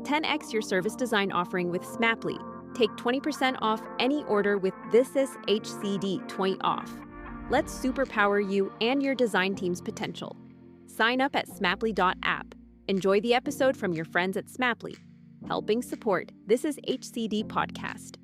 10x your service design offering with Smaply. Take 20% off any order with This Is HCD 20 off. Let's superpower you and your design team's potential. Sign up at smaply.app. Enjoy the episode from your friends at Smaply, helping support This Is HCD podcast.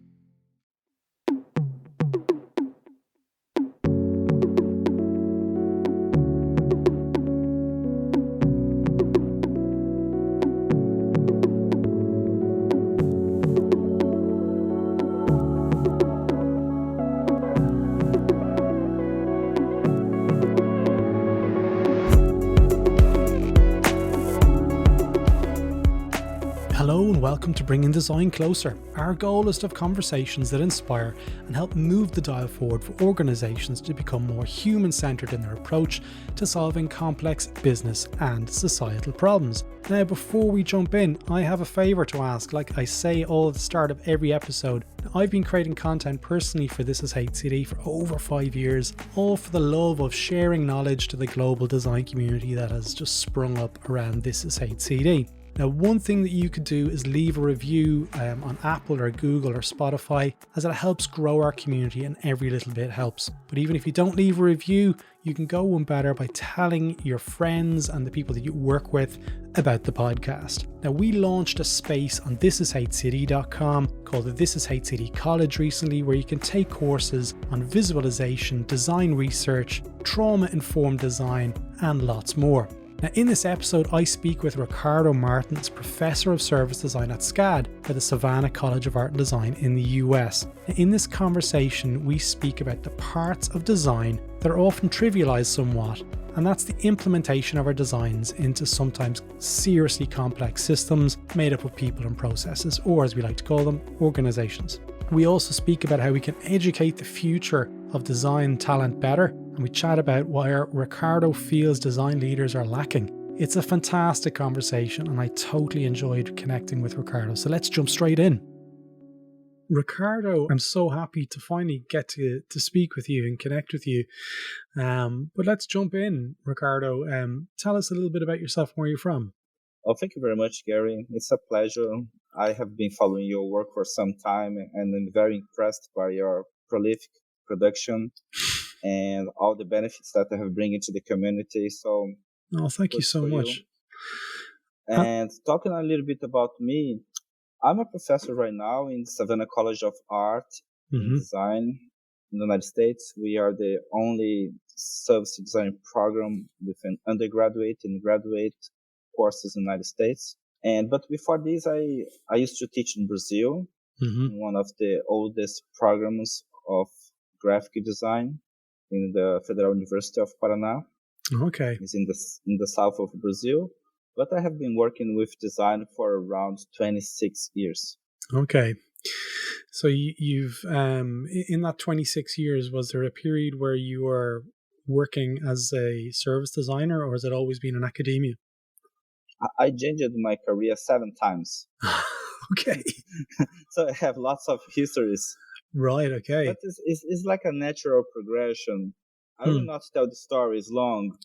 Hello and welcome to Bringing Design Closer. Our goal is to have conversations that inspire and help move the dial forward for organisations to become more human-centred in their approach to solving complex business and societal problems. Now, before we jump in, I have a favour to ask. Like I say all at the start of every episode, I've been creating content personally for This Is HCD for over 5 years, all for the love of sharing knowledge to the global design community that has just sprung up around This Is HCD. Now, one thing that you could do is leave a review on Apple or Google or Spotify, as it helps grow our community and every little bit helps. But even if you don't leave a review, you can go one better by telling your friends and the people that you work with about the podcast. Now, we launched a space on thisishcd.com called the This Is HCD College recently, where you can take courses on visualisation, design research, trauma-informed design, and lots more. Now, in this episode, I speak with Ricardo Martins, Professor of Service Design at SCAD for the Savannah College of Art and Design in the US. Now, in this conversation, we speak about the parts of design that are often trivialised somewhat, and that's the implementation of our designs into sometimes seriously complex systems made up of people and processes, or as we like to call them, organisations. We also speak about how we can educate the future of design talent better, and we chat about where Ricardo feels design leaders are lacking. It's a fantastic conversation, and I totally enjoyed connecting with Ricardo. So let's jump straight in. Ricardo, I'm so happy to finally get to speak with you and connect with you. But let's jump in, Ricardo. Tell us a little bit about yourself and where you're from. Oh, thank you very much, Gary. It's a pleasure. I have been following your work for some time, and I'm very impressed by your prolific production and all the benefits that I have bringing to the community. So, thank you so much. And talking a little bit about me, I'm a professor right now in Savannah College of Art and Design in the United States. We are the only service design program with an undergraduate and graduate courses in the United States. But before this, I used to teach in Brazil, in one of the oldest programs of graphic design in the Federal University of Paraná. Okay. It's in the south of Brazil. But I have been working with design for around 26 years. Okay. So you've, in that 26 years, was there a period where you were working as a service designer, or has it always been in academia? I changed my career 7 times. Okay. So I have lots of histories. Right, okay. But it's like a natural progression. I will not tell the story, it's long.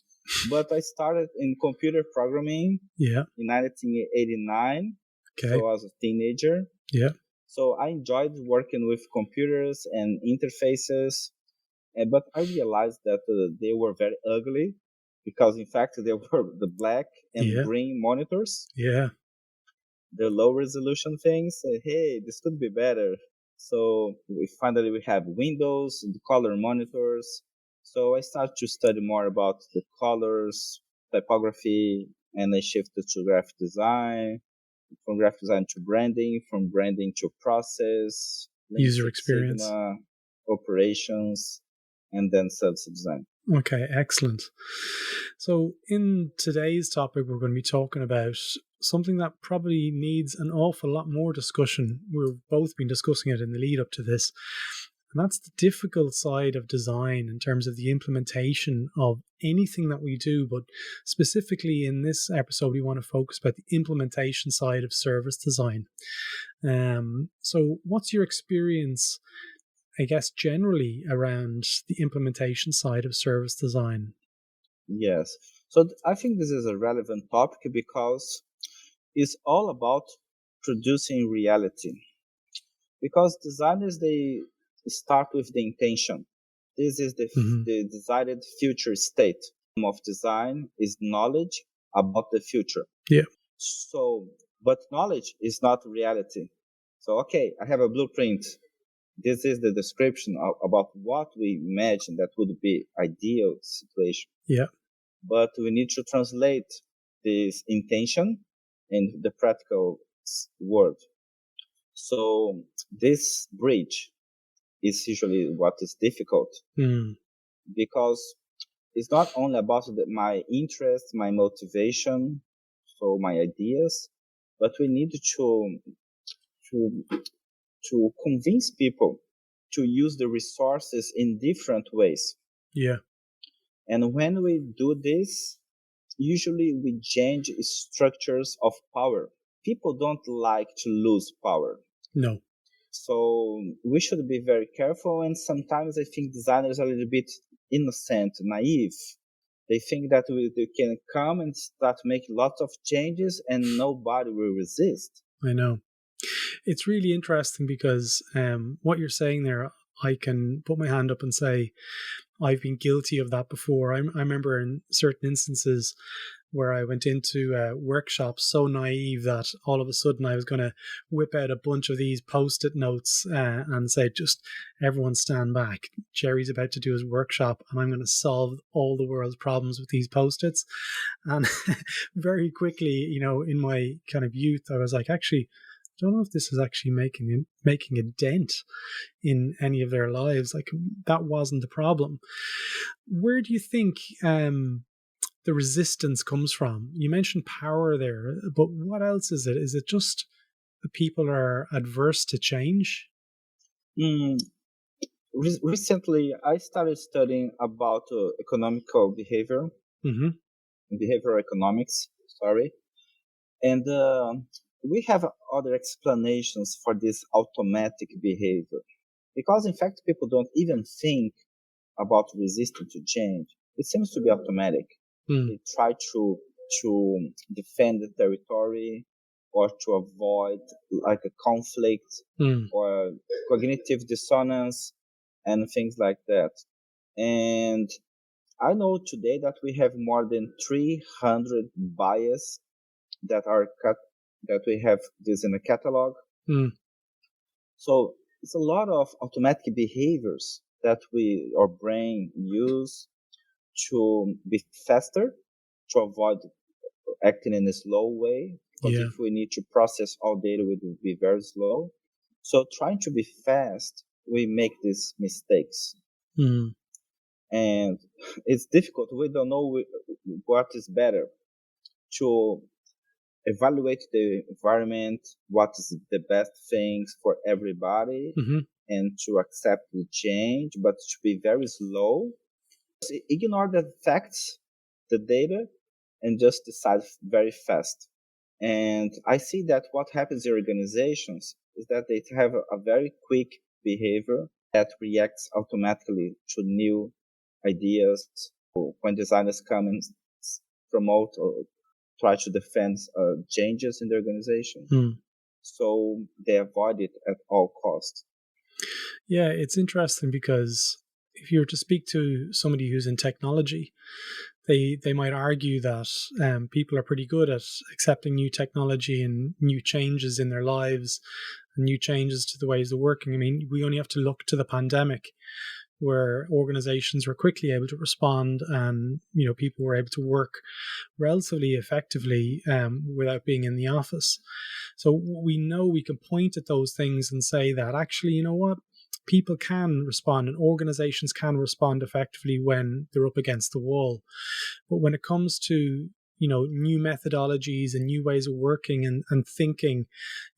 But I started in computer programming in 1989. Okay. So I was a teenager. Yeah. So I enjoyed working with computers and interfaces. But I realized that they were very ugly, because in fact they were the black and green monitors. Yeah. The low resolution things. Hey, this could be better. So finally we have Windows, the color monitors. So I started to study more about the colors, typography, and I shifted to graphic design, from graphic design to branding, from branding to process, user experience, Sigma, operations, and then service design. Okay, excellent. So in today's topic, we're going to be talking about something that probably needs an awful lot more discussion. We've both been discussing it in the lead up to this. And that's the difficult side of design in terms of the implementation of anything that we do. But specifically in this episode, we want to focus about the implementation side of service design. So what's your experience, I guess, generally around the implementation side of service design? Yes. So I think this is a relevant topic because it's all about producing reality. Because designers, they start with the intention. This is the desired future state of design is knowledge about the future. Yeah. So, but knowledge is not reality. So, okay, I have a blueprint. This is the description about what we imagine that would be ideal situation. Yeah. But we need to translate this intention in the practical world. So this bridge is usually what is difficult because it's not only about my interest, my motivation, so my ideas, but we need to convince people to use the resources in different ways. Yeah. And when we do this, usually we change structures of power. People don't like to lose power. No. So we should be very careful. And sometimes I think designers are a little bit innocent, naive. They think that they can come and start making lots of changes and nobody will resist. I know. It's really interesting because what you're saying there, I can put my hand up and say I've been guilty of that before. I remember in certain instances where I went into workshops so naive that all of a sudden I was going to whip out a bunch of these post-it notes and say, just everyone stand back. Jerry's about to do his workshop and I'm going to solve all the world's problems with these post-its. And very quickly, in my kind of youth, I was like, actually, I don't know if this is actually making a dent in any of their lives. Like, that wasn't the problem. Where do you think the resistance comes from? You mentioned power there, but what else is it? Is it just that people are adverse to change? Recently, I started studying about economical behavior, behavioral economics, and we have other explanations for this automatic behavior. Because, in fact, people don't even think about resisting to change. It seems to be automatic. They try to defend the territory or to avoid like a conflict or cognitive dissonance and things like that. And I know today that we have more than 300 bias that we have this in a catalog. So it's a lot of automatic behaviors that our brain use to be faster, to avoid acting in a slow way. Because if we need to process all data, we will be very slow. So trying to be fast, we make these mistakes. And it's difficult. We don't know what is better, to evaluate the environment, what is the best things for everybody, and to accept the change, but to be very slow. Ignore the facts, the data, and just decide very fast. And I see that what happens in organizations is that they have a very quick behavior that reacts automatically to new ideas. When designers come and promote or try to defend changes in the organization. So they avoid it at all costs. Yeah, it's interesting because if you were to speak to somebody who's in technology, they might argue that people are pretty good at accepting new technology and new changes in their lives and new changes to the ways of working. I mean, we only have to look to the pandemic, where organizations were quickly able to respond and people were able to work relatively effectively without being in the office. So we know we can point at those things and say that actually, you know what, people can respond and organizations can respond effectively when they're up against the wall. But when it comes to new methodologies and new ways of working and thinking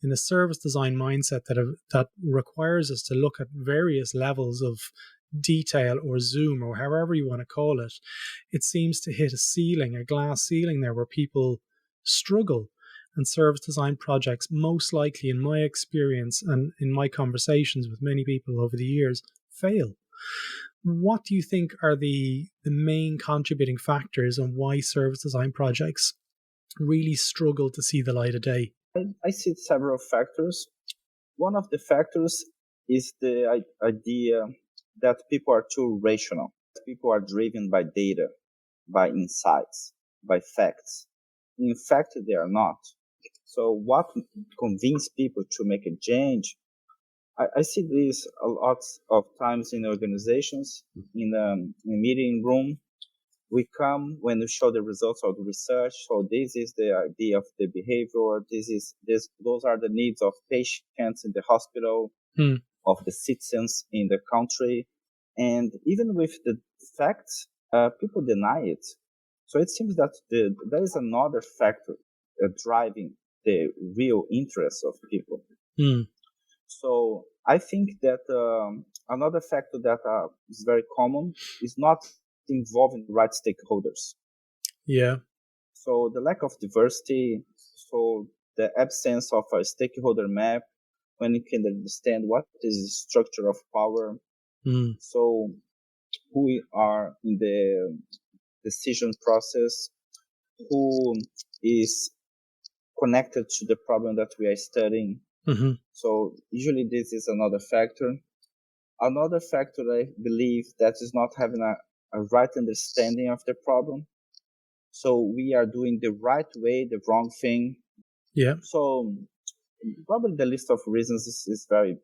in a service design mindset that requires us to look at various levels of detail or zoom or however you want to call it, it seems to hit a glass ceiling there where people struggle, and service design projects most likely, in my experience and in my conversations with many people over the years, fail. What do you think are the main contributing factors on why service design projects really struggle to see the light of day? I see several factors. One of the factors is the idea that people are too rational. People are driven by data, by insights, by facts. In fact, they are not. So what convinces people to make a change? I see this a lot of times in organizations, in a meeting room. We come when we show the results of the research. So this is the idea of the behavior. Those are the needs of patients in the hospital, of the citizens in the country. And even with the facts, people deny it. So it seems that there is another factor driving the real interest of people. So I think that another factor that is very common is not involving the right stakeholders. Yeah. So the lack of diversity, so the absence of a stakeholder map, when you can understand what is the structure of power, so who are in the decision process, who is connected to the problem that we are studying. So usually this is another factor. Another factor I believe that is not having a right understanding of the problem. So we are doing the right way, the wrong thing. Yeah. So probably the list of reasons is very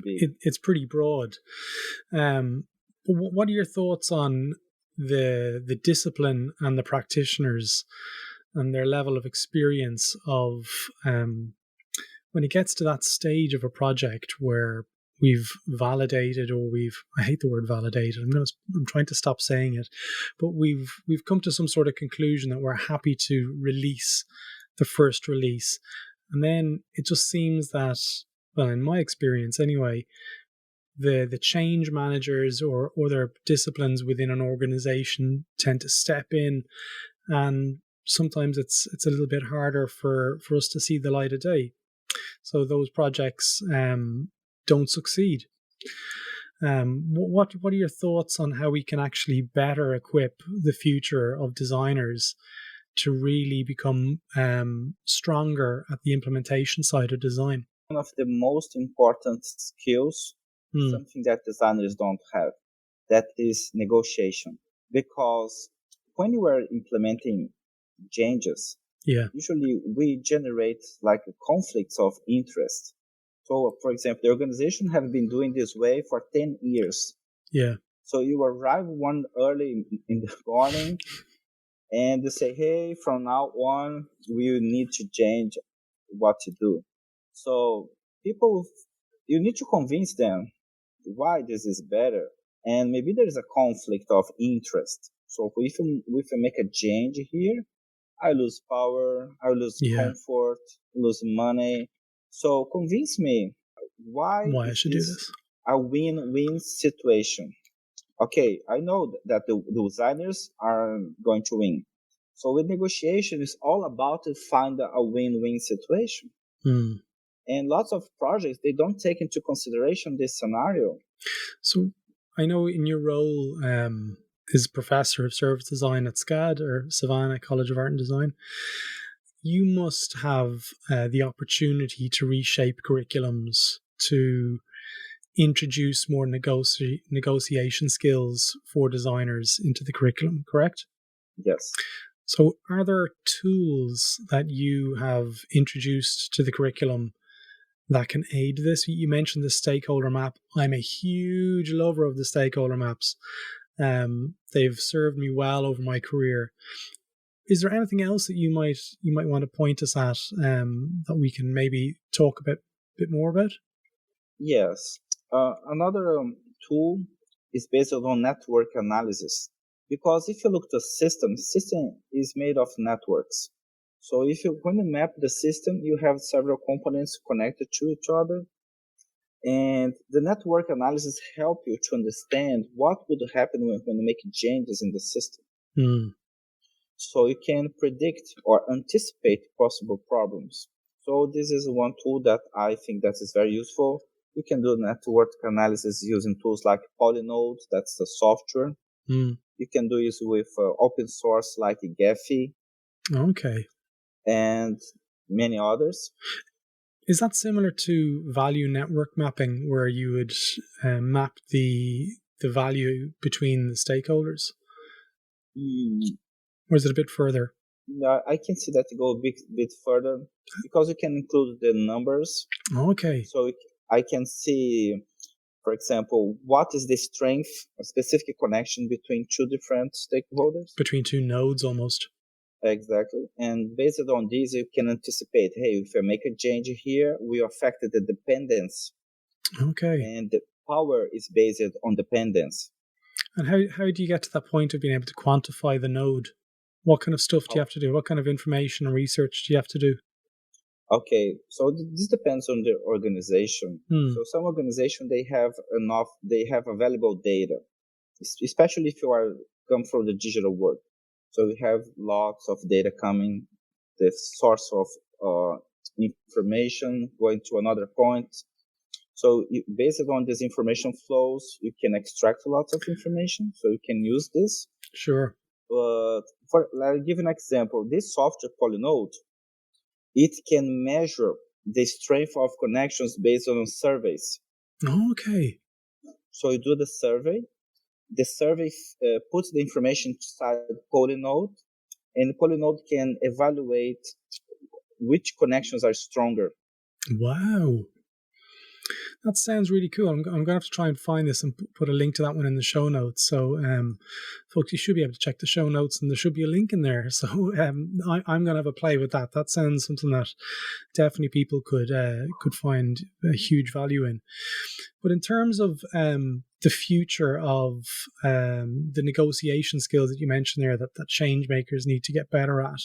big. It's pretty broad. What are your thoughts on the discipline and the practitioners and their level of experience of when it gets to that stage of a project where we've validated, or I hate the word validated, I'm trying to stop saying it, but we've come to some sort of conclusion that we're happy to release the first release. And then it just seems that, well, in my experience anyway, the change managers or other disciplines within an organization tend to step in, and sometimes it's a little bit harder for us to see the light of day. So those projects don't succeed. What are your thoughts on how we can actually better equip the future of designers to really become stronger at the implementation side of design? One of the most important skills, something that designers don't have, that is negotiation. Because when you are implementing changes, usually we generate like conflicts of interest. So, for example, the organization have been doing this way for 10 years. Yeah. So you arrive one early in the morning and you say, hey, from now on, we need to change what to do. So people, you need to convince them why this is better. And maybe there is a conflict of interest. So if we make a change here, I lose power, I lose comfort, lose money. So convince me why I should do this. A win-win situation. Okay, I know that the designers are going to win. So with negotiation, it's all about to find a win-win situation. And lots of projects, they don't take into consideration this scenario. So I know in your role as professor of service design at SCAD, or Savannah College of Art and Design, you must have the opportunity to reshape curriculums, to introduce more negotiation skills for designers into the curriculum, correct? Yes. So are there tools that you have introduced to the curriculum that can aid this? You mentioned the stakeholder map. I'm a huge lover of the stakeholder maps. They've served me well over my career. Is there anything else that you might want to point us at that we can maybe talk a bit more about? Yes. Another tool is based on network analysis. Because if you look at the system is made of networks. So when you map the system, you have several components connected to each other. And the network analysis help you to understand what would happen when you make changes in the system. So you can predict or anticipate possible problems. So this is one tool that I think that is very useful. You can do network analysis using tools like Polynode, that's the software. You can do this with open source like Gephi. Okay. And many others. Is that similar to value network mapping, where you would map the value between the stakeholders? Or is it a bit further? I can see that go a bit further, because you can include the numbers. Okay. So I can see, for example, what is the strength, a specific connection between two different stakeholders? Between two nodes, almost. Exactly. And based on this, you can anticipate, hey, if I make a change here, we affect the dependence. Okay. And the power is based on dependence. And how do you get to that point of being able to quantify the node? What kind of stuff do you have to do? What kind of information and research do you have to do? Okay, so this depends on the organization. So some organization, they have available data, especially if you come from the digital world. So we have lots of data coming, the source of information going to another point. So based on these information flows, you can extract lots of information. So you can use this. Sure. I'll give an example. This software Polynode, it can measure the strength of connections based on surveys. Okay. So you do the survey puts the information inside Polynode, and Polynode can evaluate which connections are stronger. Wow. That sounds really cool. I'm going to have to try and find this and put a link to that one in the show notes. So, folks, you should be able to check the show notes, and there should be a link in there. So, I'm going to have a play with that. That sounds something that definitely people could find a huge value in. But in terms of the future of the negotiation skills that you mentioned there, that change makers need to get better at,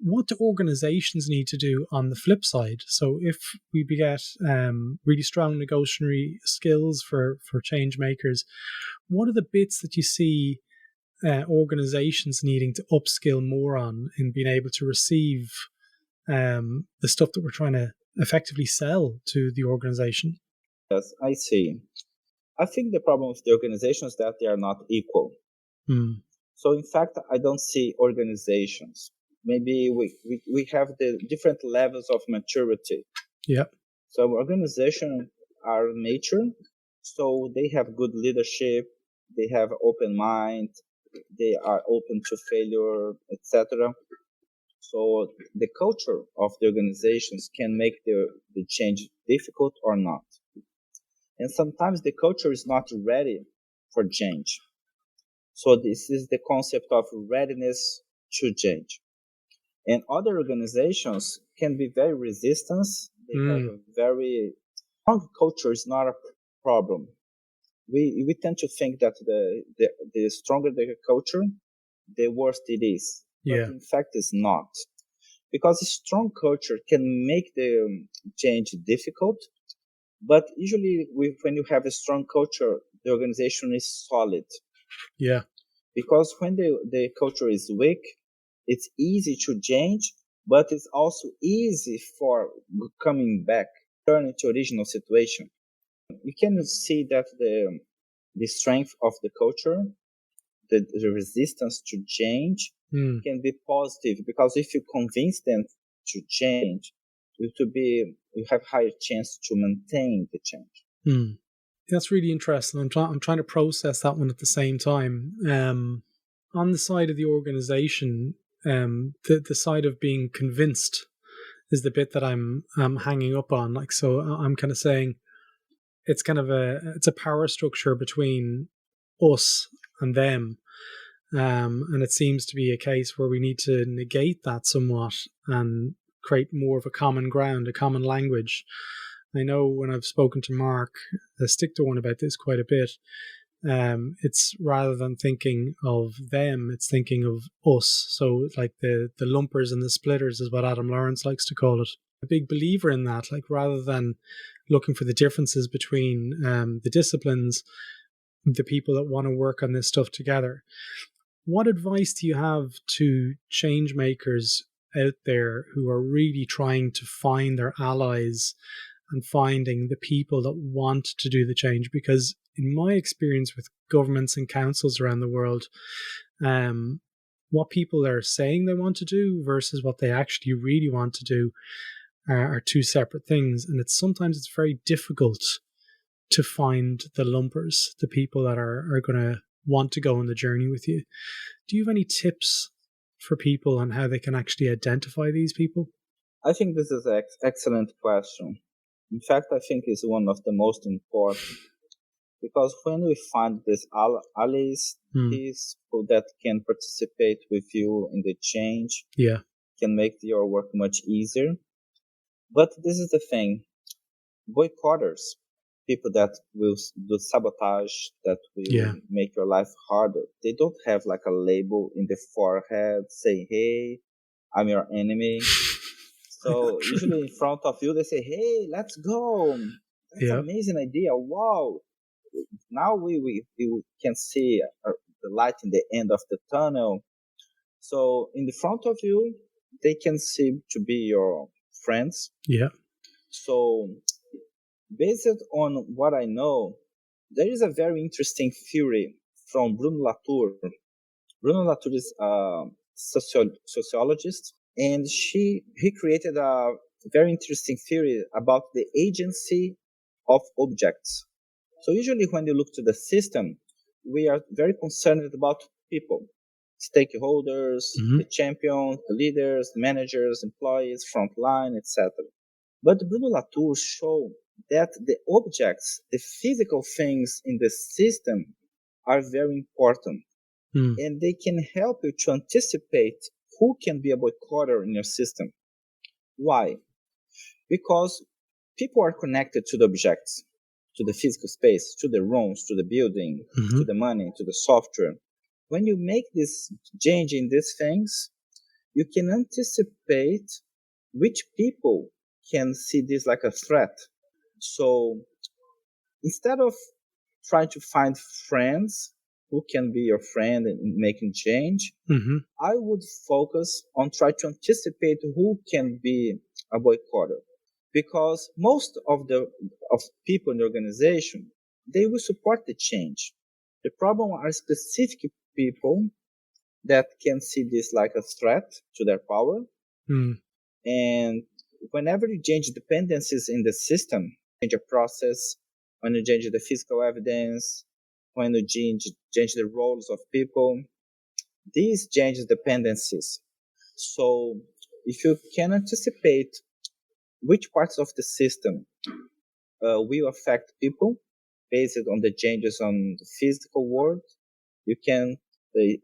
what do organizations need to do on the flip side? So if we get really strong negotiatory skills for change makers, what are the bits that you see organizations needing to upskill more on in being able to receive the stuff that we're trying to effectively sell to the organization? Yes, I see. I think the problem with the organizations is that they are not equal. So in fact, I don't see organizations. Maybe we have the different levels of maturity. Yeah. So organizations are mature, so they have good leadership, they have open mind, they are open to failure, etc. So the culture of the organizations can make the change difficult or not. And sometimes the culture is not ready for change. So this is the concept of readiness to change. And other organizations can be very resistant. They have a very strong culture is not a problem. We tend to think that the stronger the culture, the worse it is. Yeah. But in fact, it's not. Because a strong culture can make the change difficult. But usually when you have a strong culture, the organization is solid. Yeah. Because when the culture is weak, it's easy to change, but it's also easy for coming back, turning to original situation. You can see that the strength of the culture, the resistance to change can be positive, because if you convince them to change, you have higher chance to maintain the change. That's really interesting. I'm trying to process that one at the same time. On the side of the organization, the side of being convinced is the bit that I'm hanging up on. Like, so I'm kind of saying it's kind of it's a power structure between us and them. And it seems to be a case where we need to negate that somewhat and create more of a common ground, a common language. I know when I've spoken to Mark, I stick to one about this quite a bit. It's rather than thinking of them, it's thinking of us. So like the lumpers and the splitters is what Adam Lawrence likes to call it. A big believer in that, like rather than looking for the differences between the disciplines, the people that want to work on this stuff together. What advice do you have to change makers out there who are really trying to find their allies and finding the people that want to do the change? Because in my experience with governments and councils around the world, what people are saying they want to do versus what they actually really want to do are two separate things. And sometimes it's very difficult to find the lumpers, the people that are going to want to go on the journey with you. Do you have any tips for people on how they can actually identify these people? I think this is an excellent question. In fact, I think it's one of the most important. Because when we find these allies, these people that can participate with you in the change, can make your work much easier. But this is the thing, boycotters, people that will do sabotage, that will make your life harder, they don't have like a label in the forehead saying, hey, I'm your enemy. So usually in front of you, they say, hey, let's go. That's an amazing idea. Wow. Now we can see the light in the end of the tunnel. So in the front of you, they can seem to be your friends. Yeah. So based on what I know, there is a very interesting theory from Bruno Latour. Bruno Latour is a sociologist, and he created a very interesting theory about the agency of objects. So usually when you look to the system, we are very concerned about people, stakeholders, the champions, the leaders, managers, employees, frontline, etc. But Bruno Latour showed that the objects, the physical things in the system are very important. And they can help you to anticipate who can be a boycotter in your system. Why? Because people are connected to the objects, to the physical space, to the rooms, to the building, to the money, to the software. When you make this change in these things, you can anticipate which people can see this like a threat. So instead of trying to find friends who can be your friend in making change, I would focus on trying to anticipate who can be a boycotter. Because most of people in the organization, they will support the change. The problem are specific people that can see this like a threat to their power. And whenever you change dependencies in the system, change a process, when you change the physical evidence, when you change the roles of people, these change dependencies. So if you can anticipate which parts of the system will affect people based on the changes on the physical world, you can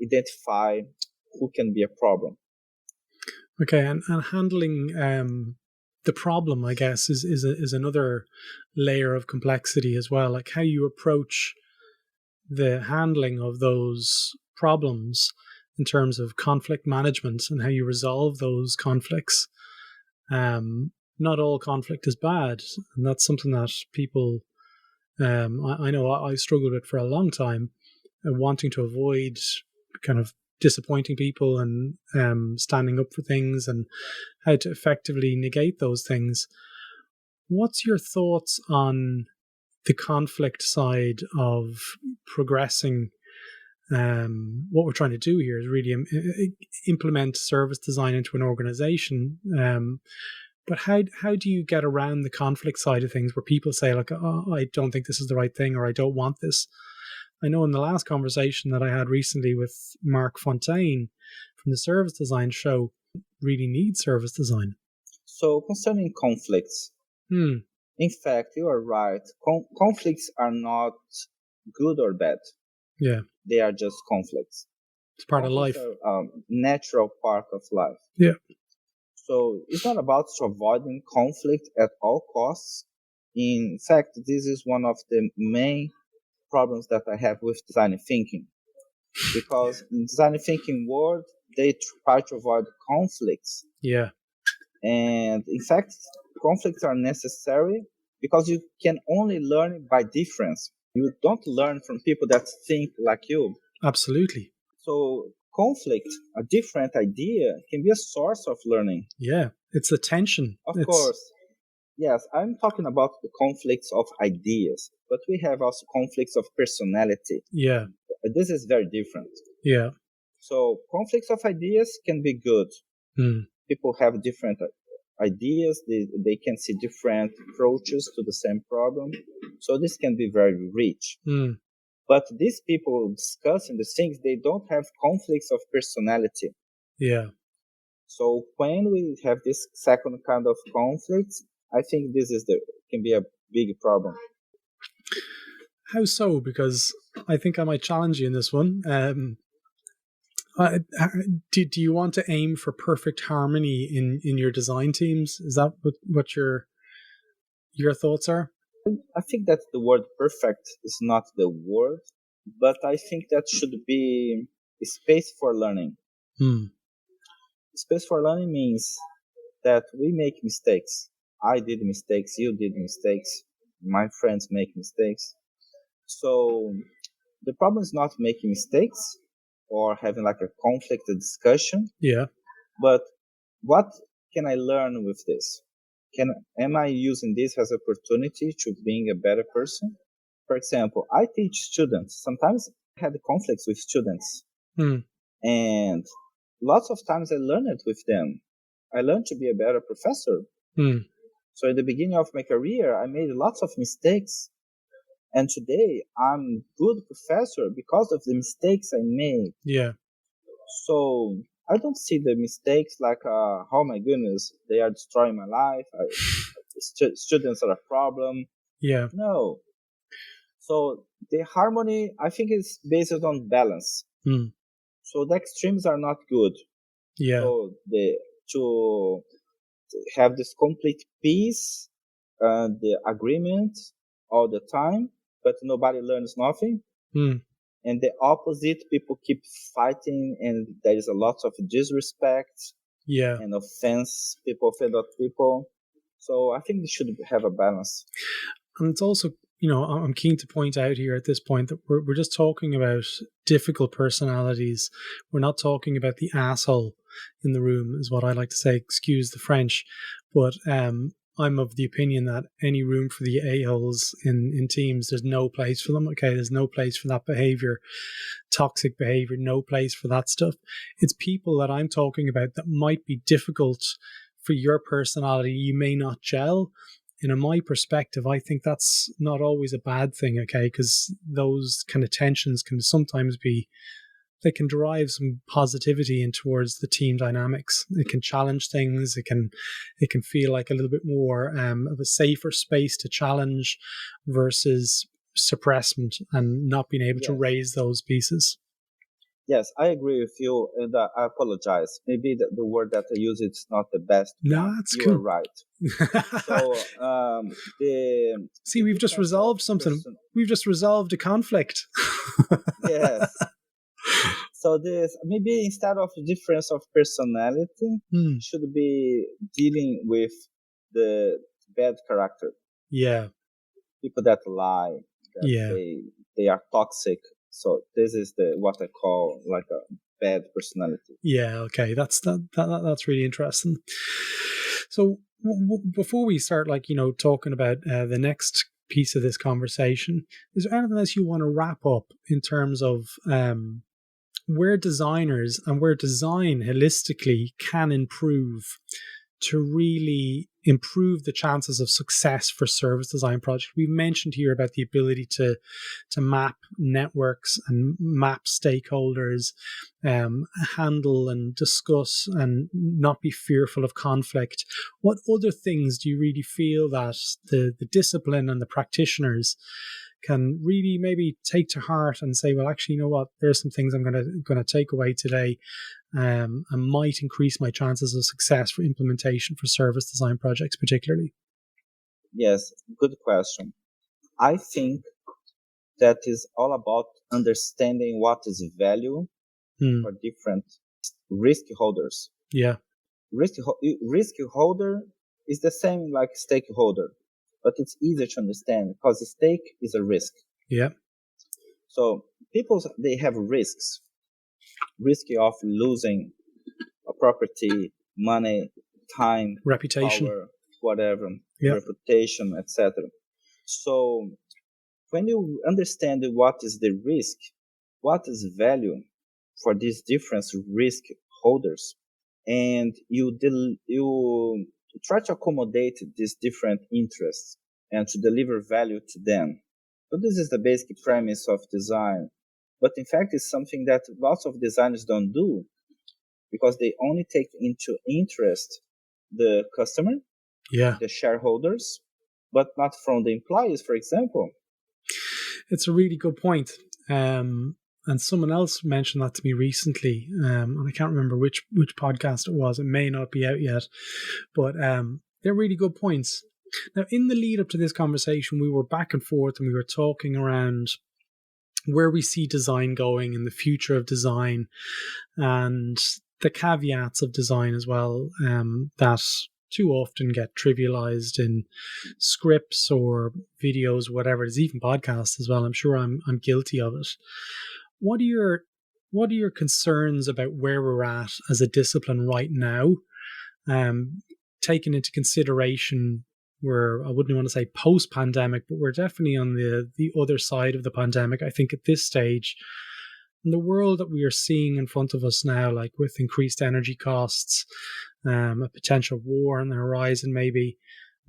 identify who can be a problem. Okay, and handling the problem, I guess, is another layer of complexity as well. Like how you approach the handling of those problems in terms of conflict management and how you resolve those conflicts. Not all conflict is bad, and that's something that people, I know I struggled with for a long time, wanting to avoid kind of disappointing people and standing up for things and how to effectively negate those things. What's your thoughts on the conflict side of progressing? What we're trying to do here is really implement service design into an organization. But how do you get around the conflict side of things where people say, like, oh, I don't think this is the right thing, or I don't want this? I know in the last conversation that I had recently with Mark Fontaine from the Service Design Show, really need service design. So concerning conflicts, in fact, you are right. Conflicts are not good or bad. Yeah. They are just conflicts. It's part of life. Are a natural part of life. Yeah. So it's not about avoiding conflict at all costs. In fact, this is one of the main problems that I have with design thinking. Because in design thinking world, they try to avoid conflicts. Yeah. And in fact, conflicts are necessary because you can only learn by difference. You don't learn from people that think like you. Absolutely. So conflict, a different idea, can be a source of learning. Yeah, it's the tension. Of course. Yes, I'm talking about the conflicts of ideas, but we have also conflicts of personality. Yeah. This is very different. Yeah. So conflicts of ideas can be good. People have different ideas. They can see different approaches to the same problem. So this can be very rich. But these people discussing the things, they don't have conflicts of personality. Yeah. So when we have this second kind of conflict, I think this can be a big problem. How so? Because I think I might challenge you in this one. Do you want to aim for perfect harmony in your design teams? Is that what your thoughts are? I think that the word perfect is not the word, but I think that should be a space for learning. Space for learning means that we make mistakes. I did mistakes, you did mistakes, my friends make mistakes. So the problem is not making mistakes or having like a conflict discussion. Yeah. But what can I learn with this? Am I using this as an opportunity to being a better person? For example, I teach students. Sometimes I had conflicts with students. And lots of times I learn it with them. I learned to be a better professor. So at the beginning of my career, I made lots of mistakes. And today I'm good professor because of the mistakes I made. Yeah. So I don't see the mistakes like, oh my goodness, they are destroying my life. Students are a problem. Yeah. No. So the harmony, I think, is based on balance. So the extremes are not good. Yeah. So to have this complete peace and the agreement all the time, but nobody learns nothing. And the opposite, people keep fighting, and there is a lot of disrespect and offense. People offend other people. So I think they should have a balance. And it's also, I'm keen to point out here at this point that we're just talking about difficult personalities. We're not talking about the asshole in the room, is what I like to say. Excuse the French, but I'm of the opinion that any room for the a-holes in teams, there's no place for them. Okay, there's no place for that behavior, toxic behavior, no place for that stuff. It's people that I'm talking about that might be difficult for your personality. You may not gel. And in my perspective, I think that's not always a bad thing, okay? Because those kind of tensions can sometimes they can drive some positivity in towards the team dynamics. It can challenge things. It can feel like a little bit more of a safer space to challenge versus suppressment and not being able to raise those pieces. Yes, I agree with you, and I apologize. Maybe the word that I use is not the best. No, that's you cool. are right. So we've just resolved something. We've just resolved a conflict. Yes. So this maybe instead of difference of personality, should be dealing with the bad character. Yeah. People that lie. They are toxic. So this is what I call like a bad personality. Yeah. Okay. That's really interesting. So before we start, talking about the next piece of this conversation, is there anything else you want to wrap up in terms of where designers and where design holistically can improve to really improve the chances of success for service design projects? We've mentioned here about the ability to map networks and map stakeholders, handle and discuss and not be fearful of conflict. What other things do you really feel that the discipline and the practitioners can really maybe take to heart and say, well, actually, you know what, there's some things I'm going to take away today and might increase my chances of success for implementation for service design projects particularly? Yes, good question. I think that is all about understanding what is value for different risk holders. Yeah. Risk holder is the same like stakeholder, but it's easier to understand because the stake is a risk. Yeah. So people, they have risks. Risk of losing a property, money, time, reputation, power, whatever, reputation, etc. So when you understand what is the risk, what is value, for these different risk holders, and you try to accommodate these different interests and to deliver value to them. So this is the basic premise of design. But in fact, it's something that lots of designers don't do, because they only take into interest the customer, the shareholders, but not from the employees, for example. It's a really good point. And someone else mentioned that to me recently, and I can't remember which podcast it was. It may not be out yet, but they're really good points. Now, in the lead up to this conversation, we were back and forth and we were talking around where we see design going and the future of design and the caveats of design as well, that too often get trivialized in scripts or videos, whatever it is, even podcasts as well. I'm sure I'm guilty of it. What are your concerns about where we're at as a discipline right now, taking into consideration I wouldn't want to say post-pandemic, but we're definitely on the other side of the pandemic. I think at this stage, in the world that we are seeing in front of us now, like with increased energy costs, a potential war on the horizon, maybe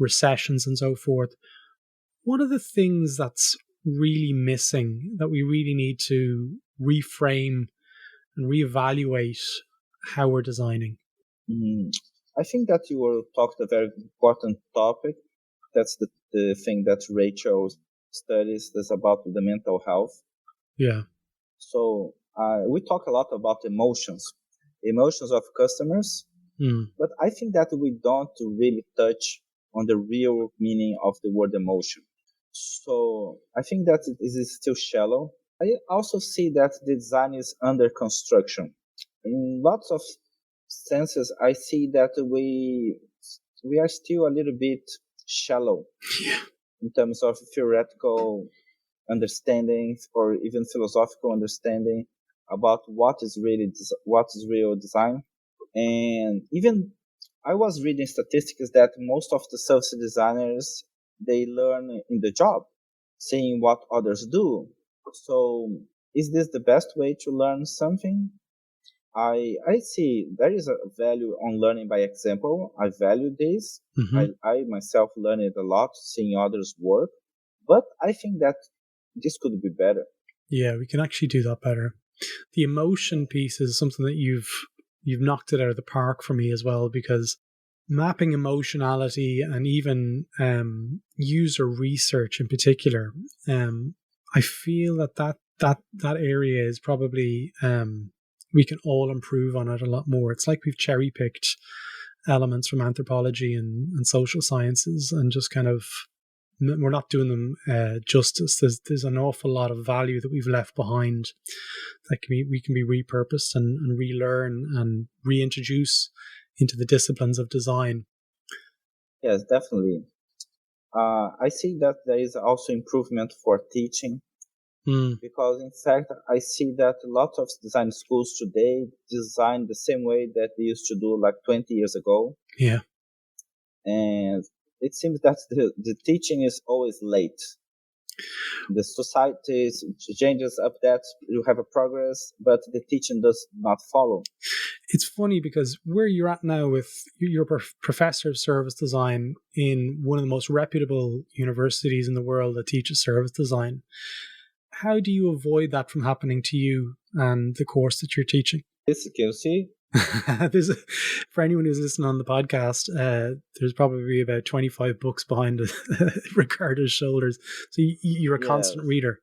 recessions and so forth, what are the things that's really missing that we really need to reframe and reevaluate how we're designing? I think that you talked a very important topic. That's the thing that Rachel studies, that's about the mental health. Yeah. So we talk a lot about emotions of customers, but I think that we don't really touch on the real meaning of the word emotion. So I think that it is still shallow. I also see that the design is under construction. In lots of senses, I see that we are still a little bit shallow in terms of theoretical understanding or even philosophical understanding about what is real design. And even I was reading statistics that most of the service designers, they learn in the job, seeing what others do. So is this the best way to learn something? I see there is a value on learning by example. I value this. I myself learn it a lot, seeing others work. But I think that this could be better. Yeah, we can actually do that better. The emotion piece is something that you've knocked it out of the park for me as well, because mapping emotionality and even user research in particular, I feel that area is probably we can all improve on it a lot more. It's like we've cherry picked elements from anthropology and social sciences and just kind of we're not doing them justice. There's an awful lot of value that we've left behind that we can be repurposed and relearn and reintroduce into the disciplines of design. Yes, definitely. I see that there is also improvement for teaching, because in fact I see that a lot of design schools today design the same way that they used to do like 20 years ago. Yeah. And it seems that the teaching is always late. The society changes up that you have a progress, but the teaching does not follow. It's funny because where you're at now with your professor of service design in one of the most reputable universities in the world that teaches service design, how do you avoid that from happening to you and the course that you're teaching? This you can see. For anyone who's listening on the podcast, there's probably about 25 books behind Ricardo's shoulders. So you're a constant reader.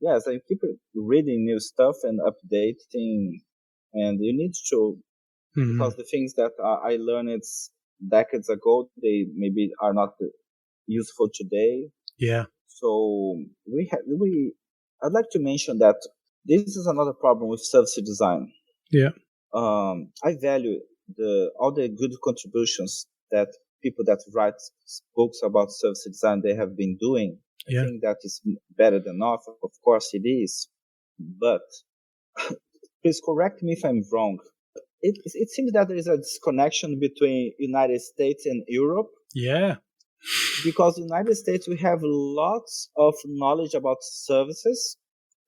Yes, I keep reading new stuff and updating, and you need to, because the things that I learned decades ago, they maybe are not useful today. Yeah. So I'd like to mention that this is another problem with service design. Yeah. I value all the good contributions that people that write books about service design they have been doing. I think that is better than enough. Of course it is, but please correct me if I'm wrong. It seems that there is a disconnection between United States and Europe. Yeah. Because in the United States we have lots of knowledge about services,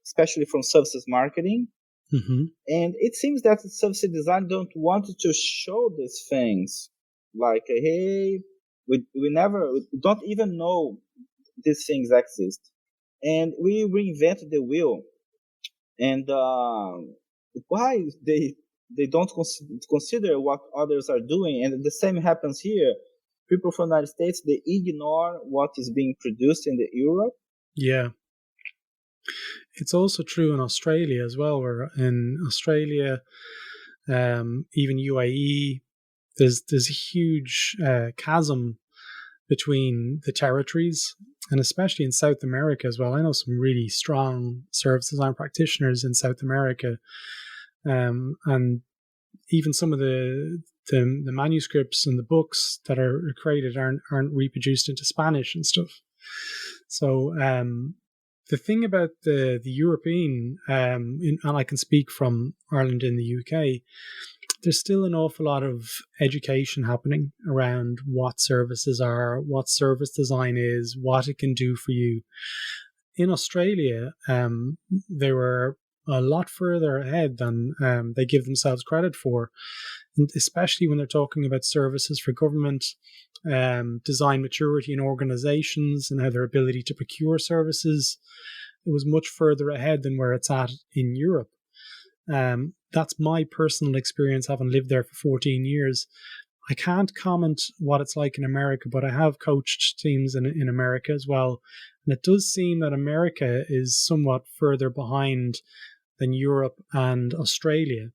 especially from services marketing. And it seems that service design don't want to show these things. Like, hey, we don't even know these things exist. And we reinvent the wheel. And why they don't consider what others are doing. And the same happens here. People from the United States, they ignore what is being produced in the Europe. Yeah. It's also true in Australia as well, where in Australia, even UAE, there's a huge chasm between the territories, and especially in South America as well. I know some really strong service design practitioners in South America, and even some of the manuscripts and the books that are created aren't reproduced into Spanish and stuff. So the thing about the European, and I can speak from Ireland and the UK, there's still an awful lot of education happening around what services are, what service design is, what it can do for you. In Australia, they were a lot further ahead than they give themselves credit for, and especially when they're talking about services for government, design maturity in organizations, and how their ability to procure services. It was much further ahead than where it's at in Europe. That's my personal experience, having lived there for 14 years. I can't comment what it's like in America, but I have coached teams in America as well. And it does seem that America is somewhat further behind than Europe and Australia.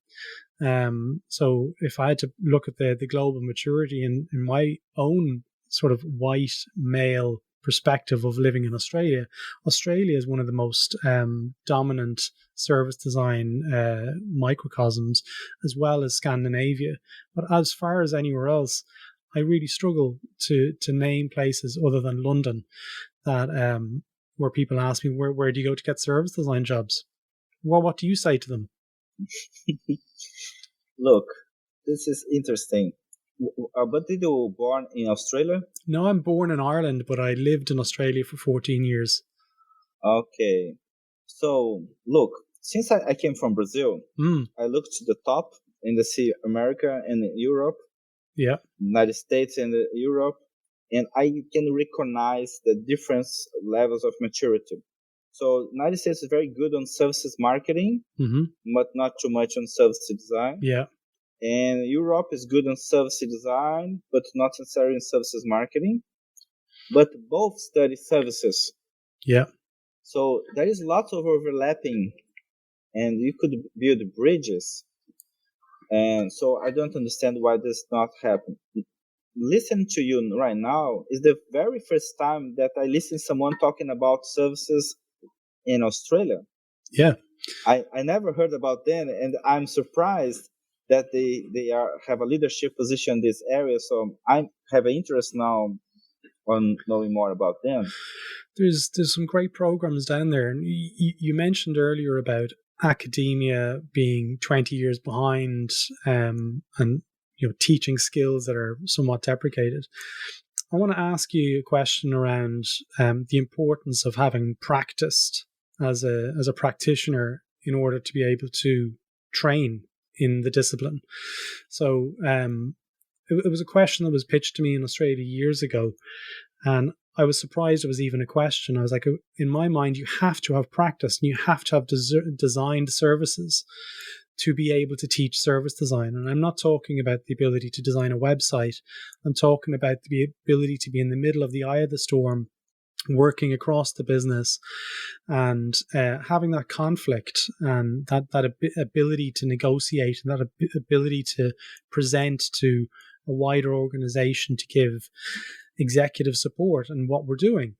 So if I had to look at the global maturity in my own sort of white male perspective of living in Australia, Australia is one of the most dominant service design microcosms, as well as Scandinavia. But as far as anywhere else, I really struggle to name places other than London that where people ask me, where do you go to get service design jobs? Well, what do you say to them? Look, this is interesting. But did you were born in Australia? No, I'm born in Ireland, but I lived in Australia for 14 years. Okay. So, look, since I came from Brazil, I looked to the top and I see America and Europe, United States and Europe, and I can recognize the different levels of maturity. So, United States is very good on services marketing, but not too much on service design. Yeah. And Europe is good on service design, but not necessarily in services marketing. But both study services. Yeah. So there is lots of overlapping, and you could build bridges. And so I don't understand why this not happen. Listening to you right now is the very first time that I listen to someone talking about services in Australia. Yeah. I never heard about them, and I'm surprised that they have a leadership position in this area. So I have an interest now on knowing more about them. There's some great programs down there. And you mentioned earlier about academia being 20 years behind, and teaching skills that are somewhat deprecated. I want to ask you a question around the importance of having practiced as a practitioner in order to be able to train in the discipline. So it was a question that was pitched to me in Australia years ago, and I was surprised it was even a question. I was like, in my mind, you have to have practice and you have to have designed services to be able to teach service design. And I'm not talking about the ability to design a website. I'm talking about the ability to be in the middle of the eye of the storm, working across the business, and having that conflict and that ability to negotiate and that ability to present to a wider organization to give executive support and what we're doing.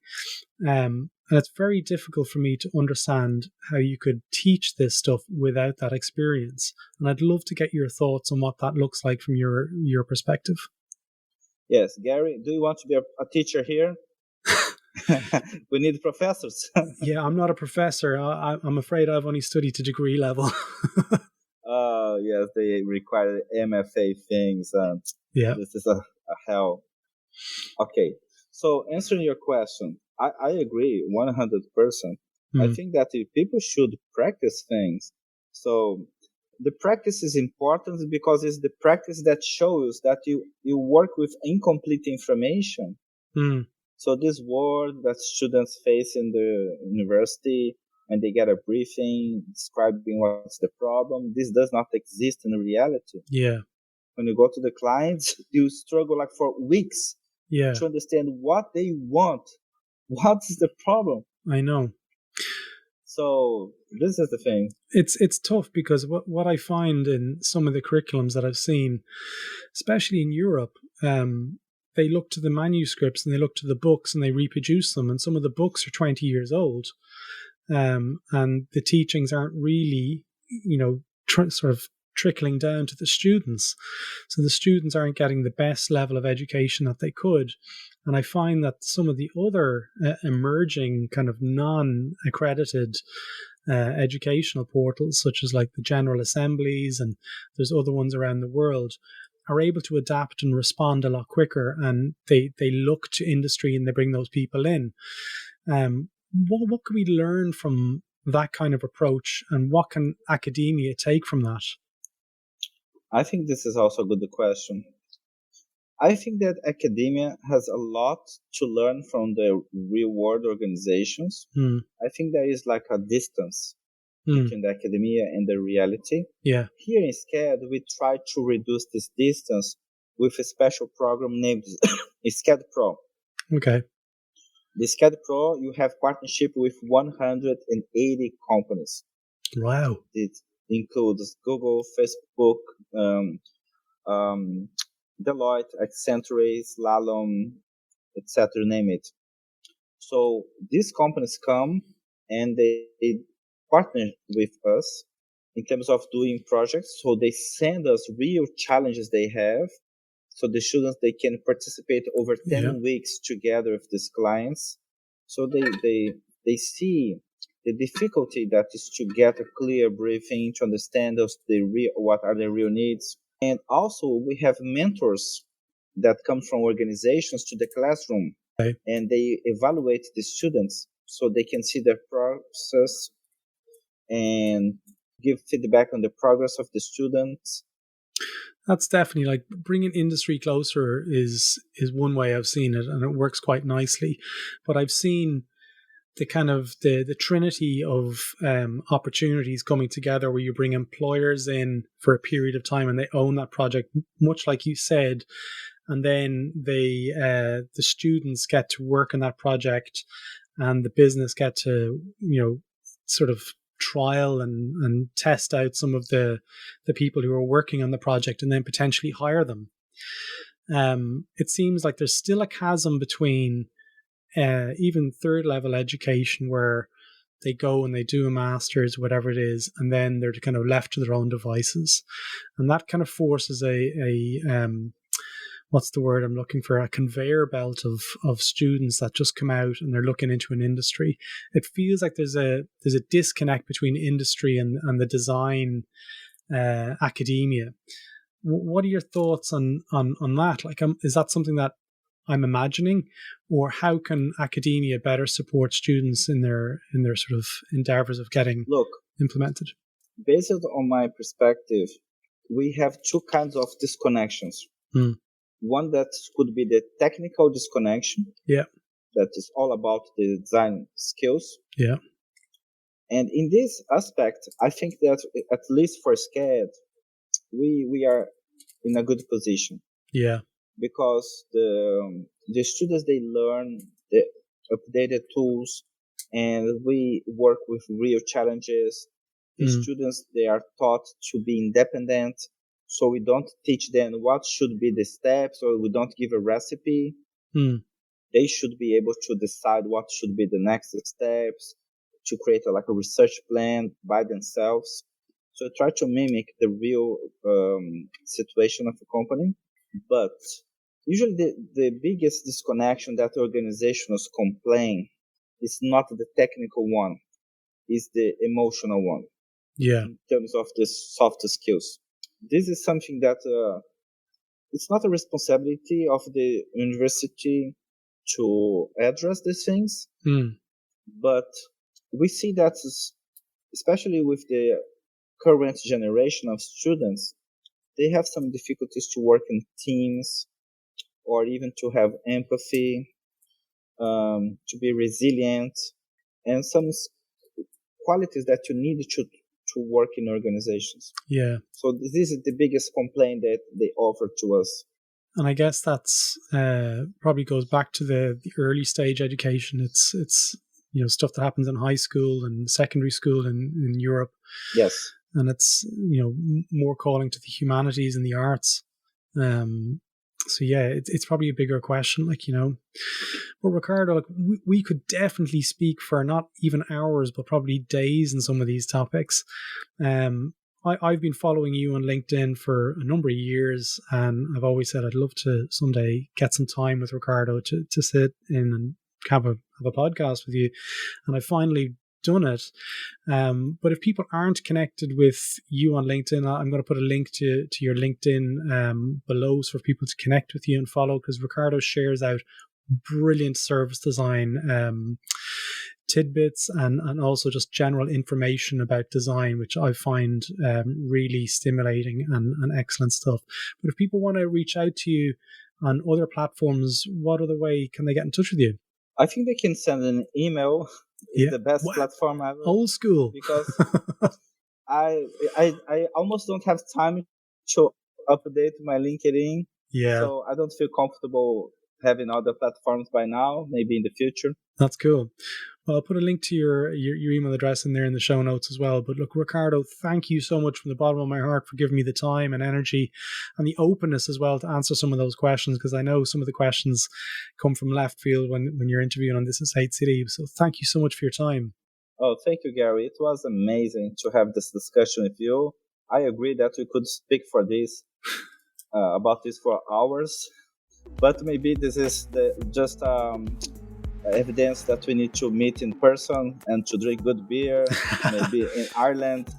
And it's very difficult for me to understand how you could teach this stuff without that experience. And I'd love to get your thoughts on what that looks like from your perspective. Yes, Gary, do you want to be a teacher here? We need professors. Yeah, I'm not a professor. I'm afraid I've only studied to degree level. Yes, they require MFA things. Yeah. This is a hell. Okay, so answering your question, I agree 100%. I think that people should practice things. So the practice is important because it's the practice that shows that you work with incomplete information. So this word that students face in the university and they get a briefing describing what's the problem, this does not exist in reality. Yeah. When you go to the clients, you struggle like for weeks to understand what they want. What is the problem? I know. So this is the thing. It's tough because what I find in some of the curriculums that I've seen, especially in Europe, they look to the manuscripts and they look to the books and they reproduce them. And some of the books are 20 years old. And the teachings aren't really, sort of trickling down to the students. So the students aren't getting the best level of education that they could. And I find that some of the other emerging kind of non-accredited educational portals, such as like the General Assemblies, and there's other ones around the world, are able to adapt and respond a lot quicker, and they look to industry and they bring those people in. What can we learn from that kind of approach, and what can academia take from that? I think this is also a good question. I think that academia has a lot to learn from the real world organizations. I think there is like a distance between the academia and the reality. Yeah. Here in SCAD, we try to reduce this distance with a special program named SCAD Pro. Okay. The SCAD Pro, you have partnership with 180 companies. Wow. It includes Google, Facebook, Deloitte, Accenture, Slalom, etc. Name it. So these companies come and they partner with us in terms of doing projects. So they send us real challenges they have. So the students, they can participate over 10 weeks together with these clients. So they see the difficulty that is to get a clear briefing, to understand what are the real needs. And also we have mentors that come from organizations to the classroom, and they evaluate the students so they can see their process and give feedback on the progress of the students. That's definitely, like, bringing industry closer is one way I've seen it, and it works quite nicely. But I've seen the kind of the trinity of opportunities coming together, where you bring employers in for a period of time and they own that project, much like you said, and then the students get to work on that project, and the business get to sort of trial and test out some of the people who are working on the project, and then potentially hire them. It seems like there's still a chasm between even third level education, where they go and they do a master's, whatever it is, and then they're kind of left to their own devices. And that kind of forces a what's the word I'm looking for? A conveyor belt of students that just come out and they're looking into an industry. It feels like there's a disconnect between industry and the design academia. What are your thoughts on that? Like, is that something that I'm imagining, or how can academia better support students in their sort of endeavors of getting implemented? Based on my perspective, we have two kinds of disconnections. One that could be the technical disconnection. That is all about the design skills. And in this aspect, I think that at least for SCAD, we are in a good position. Because the students, they learn the updated tools, and we work with real challenges. The students, they are taught to be independent, so we don't teach them what should be the steps, or we don't give a recipe. They should be able to decide what should be the next steps, to create a research plan by themselves. So try to mimic the real situation of a company. But usually the biggest disconnection that organizations complain is not the technical one, is the emotional one. In terms of the soft skills. This is something that it's not a responsibility of the university to address these things. But we see that, especially with the current generation of students, they have some difficulties to work in teams or even to have empathy, to be resilient, and some qualities that you need to work in organizations. Yeah. So this is the biggest complaint that they offer to us. And I guess that's probably goes back to the early stage education. It's stuff that happens in high school and secondary school in Europe. Yes. And it's more calling to the humanities and the arts. So yeah, it's probably a bigger question, But Ricardo, we could definitely speak for not even hours, but probably days in some of these topics. I've been following you on LinkedIn for a number of years, and I've always said I'd love to someday get some time with Ricardo to sit in and have a podcast with you. And I finally done it. But if people aren't connected with you on LinkedIn, I'm going to put a link to your LinkedIn below for people to connect with you and follow, because Ricardo shares out brilliant service design tidbits and also just general information about design, which I find really stimulating and excellent stuff. But if people want to reach out to you on other platforms, what other way can they get in touch with you? I think they can send an email. It's the best platform ever. Old school. Because I almost don't have time to update my LinkedIn. Yeah. So I don't feel comfortable having other platforms by now, maybe in the future. That's cool. Well, I'll put a link to your email address in there in the show notes as well. But look, Ricardo, thank you so much from the bottom of my heart for giving me the time and energy and the openness as well to answer some of those questions, because I know some of the questions come from left field when you're interviewing on This Is Hate City. So thank you so much for your time. Oh, thank you, Gary. It was amazing to have this discussion with you. I agree that we could speak for this about this for hours, but maybe this is just evidence that we need to meet in person and to drink good beer, maybe in Ireland.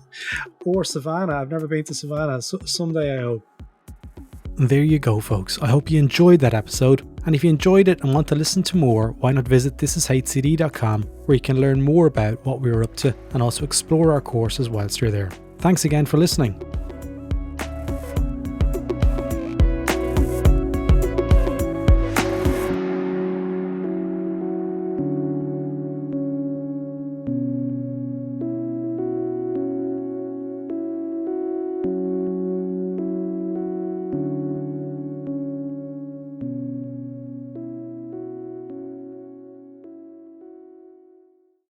Or Savannah. I've never been to Savannah. So someday, I hope. There you go, folks. I hope you enjoyed that episode. And if you enjoyed it and want to listen to more, why not visit thisishatecd.com, where you can learn more about what we're up to and also explore our courses whilst you're there. Thanks again for listening.